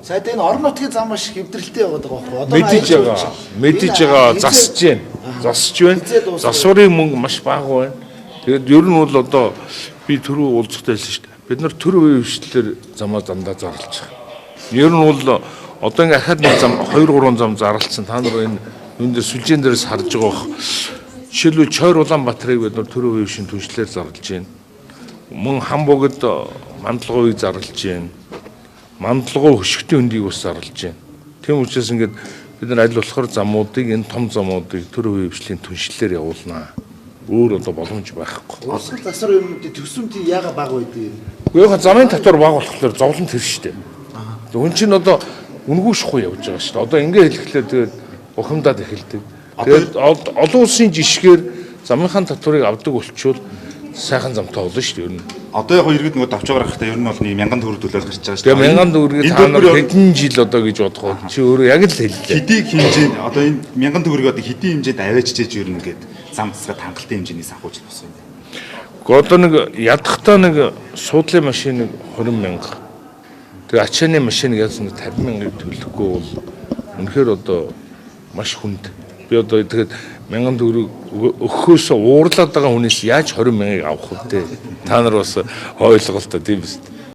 Сайд энэ орон нутгийн зам маш хэвдрэлтэй яваад байгаа байхгүй. Мэдэж байгаа засж байна. Засварын мөнгө маш бага байна. Тэгээд ер нь бол одоо би түрүү уулзахтай хэлсэн шүү дээ. Бид нар төр үеийн хвшлэлээр замаа дандаа зарлж байгаа. Ер нь бол одоо ингээ ахад нэг зам 2 3 зам зарлцсан. Та нар энэ юун дээр сүлжээн дээрээс харж байгаа бох. Жишээлбэл Чойр Улаанбаатарыг бид нар төр үеийн хвшин түншлэлээр зарлж байна. Мөн Хамбогд Мандалгуйг зарлж байна. Мандалгуй хөшгтийн хөндийг бас зарлж байна. Тийм учраас ингээд бид нар аль болохоор замуудыг энэ том замуудыг төр үеийн хвшлийн түншлэлээр явуулнаа. Өөр одоо боломж байхгүй. Урсгал засвар юмнуудын төгсөмтийн яага бага байдгийг. Гэхдээ замын татвар бага болохоор зовлон тэр штэ. Хүн чинь одоо үнгүй шухуу явж байгаа штэ. Одоо ингээ хэлэхлээр тэгээд ухамдаад эхэлдэг. Тэгээд олон улсын жишгээр замынхаа татварыг авдаг болчвол сайхан замтай болно штэ ер нь. Одоо яг иргэд нөгөө давч байгаа хэрэгтэй ер нь бол 1000 төгрөг төлөөлж гарч байгаа штэ. Тэгээд 1000 төгрөгийг та нар хэдэн жил одоо гэж бодох вэ? Чи өөрөө яг л хэллээ. Хэдийг хэмжээнд одоо энэ 1000 төгрөгийг одоо хэдийн хэмжээнд аваачжээж ер нь гээд зам засгаад хангалттай хэмжээний санхүүжилт болсон юм. Одоо нэг ядахтаа нэг суудлын машиныг 20,000. Тэгээ ачааны машиныг яасан 50,000-ыг төлөхгүй бол үнэхээр одоо маш хүнд. Би одоо тэгээд 1000 төгрөг өгөхөөс уурлаад байгаа хүнээс яаж 20,000-ыг авах вэ? Та нар бас ойлголоо тийм биз дээ.